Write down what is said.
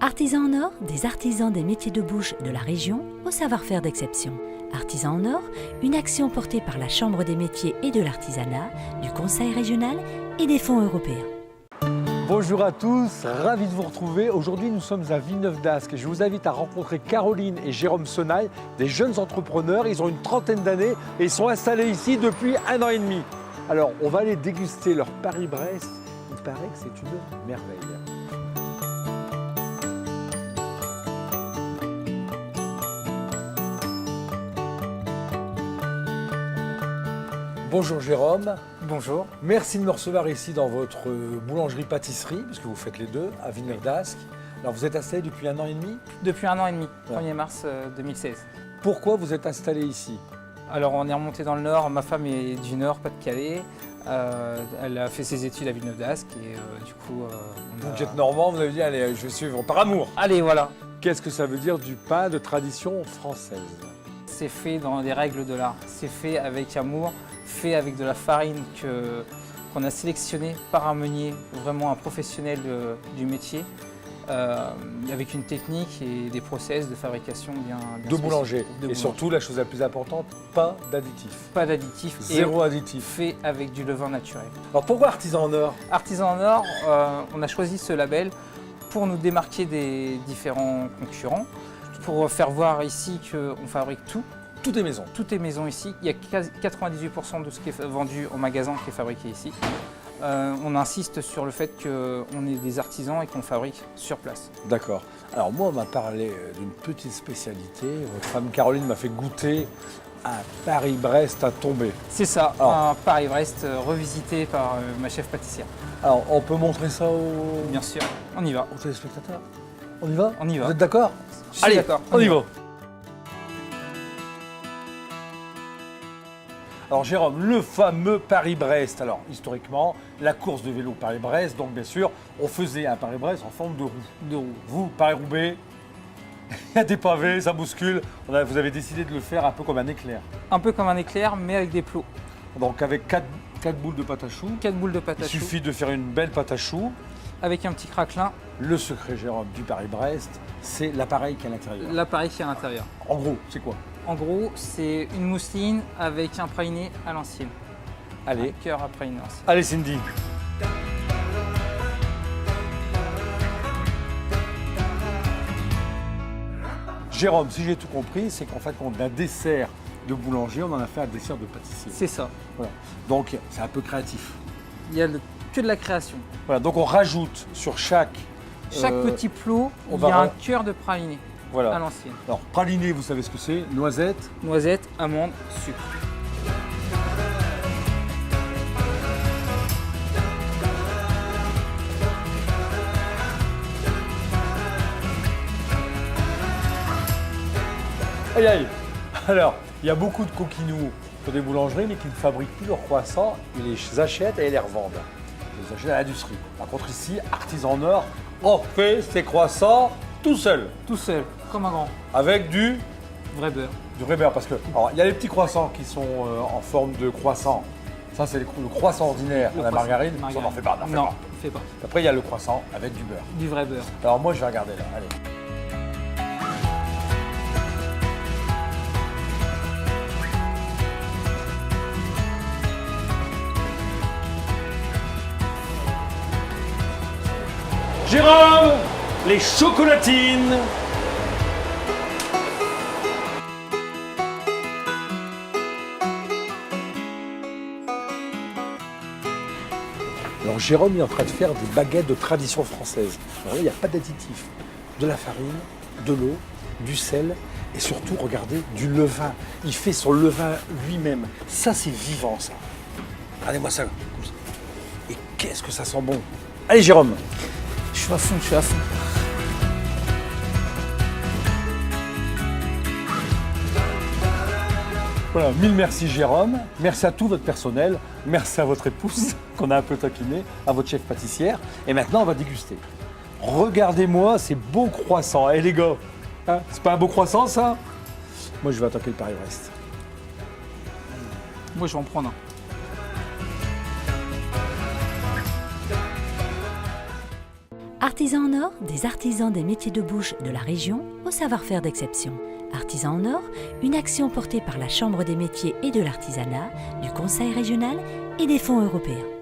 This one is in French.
Artisans en or, des artisans des métiers de bouche de la région au savoir-faire d'exception. Artisans en or, une action portée par la Chambre des métiers et de l'artisanat, du Conseil régional et des fonds européens. Bonjour à tous, ravi de vous retrouver. Aujourd'hui, nous sommes à Villeneuve-d'Ascq et je vous invite à rencontrer Caroline et Jérôme Senaille, des jeunes entrepreneurs. Ils ont une trentaine d'années et ils sont installés ici depuis 1 an et demi. Alors, on va aller déguster leur Paris-Brest. Il paraît que c'est une merveille. Bonjour Jérôme. Bonjour. Merci de me recevoir ici dans votre boulangerie-pâtisserie, puisque vous faites les deux, à Villeneuve-d'Ascq. Alors vous êtes installé depuis 1 an et demi? Depuis 1 an et demi, Ouais. 1er mars 2016. Pourquoi vous êtes installé ici? Alors on est remonté dans le Nord, ma femme est du Nord, Pas-de-Calais. Elle a fait ses études à Villeneuve-d'Ascq et du coup… Vous êtes normand, vous avez dit, allez, je vais suivre par amour. Allez, voilà. Qu'est-ce que ça veut dire du pain de tradition française? C'est fait dans les règles de l'art. C'est fait avec amour, fait avec de la farine qu'on a sélectionnée par un meunier, vraiment un professionnel du métier, avec une technique et des process de fabrication bien De spécifiques. boulanger. De Et boulanger. surtout, la chose la plus importante, pas d'additifs. Pas d'additifs. Zéro additif. Fait avec du levain naturel. Alors pourquoi artisan en or? Artisan en or, on a choisi ce label pour nous démarquer des différents concurrents, pour faire voir ici qu'on fabrique tout. Tout est maison. Tout est maison ici. Il y a 98% de ce qui est vendu en magasin qui est fabriqué ici. On insiste sur le fait qu'on est des artisans et qu'on fabrique sur place. D'accord. Alors moi, on m'a parlé d'une petite spécialité. Votre femme Caroline m'a fait goûter un Paris-Brest à tomber. C'est ça, Alors. un Paris-Brest revisité par ma chef pâtissière. Alors, on peut montrer ça aux, Bien sûr, on y va. aux téléspectateurs? On y va? On y va. Vous êtes d'accord? Je suis d'accord. on y va. Alors Jérôme, le fameux Paris-Brest. Alors historiquement, la course de vélo Paris-Brest, donc bien sûr, on faisait un Paris-Brest en forme de roue. De roue. Vous, Paris-Roubaix, il y a des pavés, ça bouscule. Vous avez décidé de le faire un peu comme un éclair. Un peu comme un éclair, mais avec des plots. Donc avec 4 boules de pâte à choux. 4 boules de pâte Il à choux, suffit de faire une belle pâte à choux. avec un petit craquelin, Le secret, Jérôme, du Paris-Brest, c'est l'appareil qui est à l'intérieur. l'appareil qui est à l'intérieur. En gros, c'est quoi? En gros, c'est une mousseline avec un praliné à l'ancienne. Allez, Un cœur à praliné à l'ancienne. allez Cindy. Jérôme, si j'ai tout compris, c'est qu'en fait, d'un dessert de boulanger, on en a fait un dessert de pâtissier. C'est ça. Voilà. Donc, c'est un peu créatif. Il y a que de la création. Voilà, donc on rajoute sur chaque… Chaque petit plot, on il va y a un re- cœur de praliné à Voilà. l'ancienne. Alors, praliné, vous savez ce que c'est? Noisette. Noisettes, amandes, sucre. Aïe aïe. Alors, il y a beaucoup de coquinous sur des boulangeries, mais qui ne fabriquent plus leurs croissants. Ils les achètent et ils les revendent. Ils les achètent à l'industrie. Par contre, ici, artisan en or, on fait ses croissants tout seul, Tout seul, comme un grand. avec du Vrai beurre. beurre. Parce que, alors, il y a les petits croissants qui sont en forme de croissant. Ça, c'est le croissant ordinaire, Le la croissant, margarine. Ça, on n'en fait pas. on n'en fait Non, pas. fais pas. Après, il y a le croissant avec du beurre. Du vrai beurre. Alors, moi, je vais regarder là. Allez. Jérôme, les chocolatines. Alors Jérôme est en train de faire des baguettes de tradition française. Alors là, il n'y a pas d'additifs. De la farine, de l'eau, du sel et surtout, regardez, du levain. Il fait son levain lui-même. Ça, c'est vivant, ça. Regardez-moi ça. Comme ça. Et qu'est-ce que ça sent bon. Allez Jérôme. Je suis à fond, je suis à fond. Voilà, mille merci Jérôme, merci à tout votre personnel, merci à votre épouse qu'on a un peu taquiné, à votre chef pâtissière. Et maintenant, on va déguster. Regardez-moi ces beaux croissants. Eh les gars, hein, c'est pas un beau croissant ça? Moi, je vais attaquer le Paris-Brest. Moi, je vais en prendre un. Artisans en or, des artisans des métiers de bouche de la région au savoir-faire d'exception. Artisans en or, une action portée par la Chambre des métiers et de l'artisanat, du Conseil régional et des fonds européens.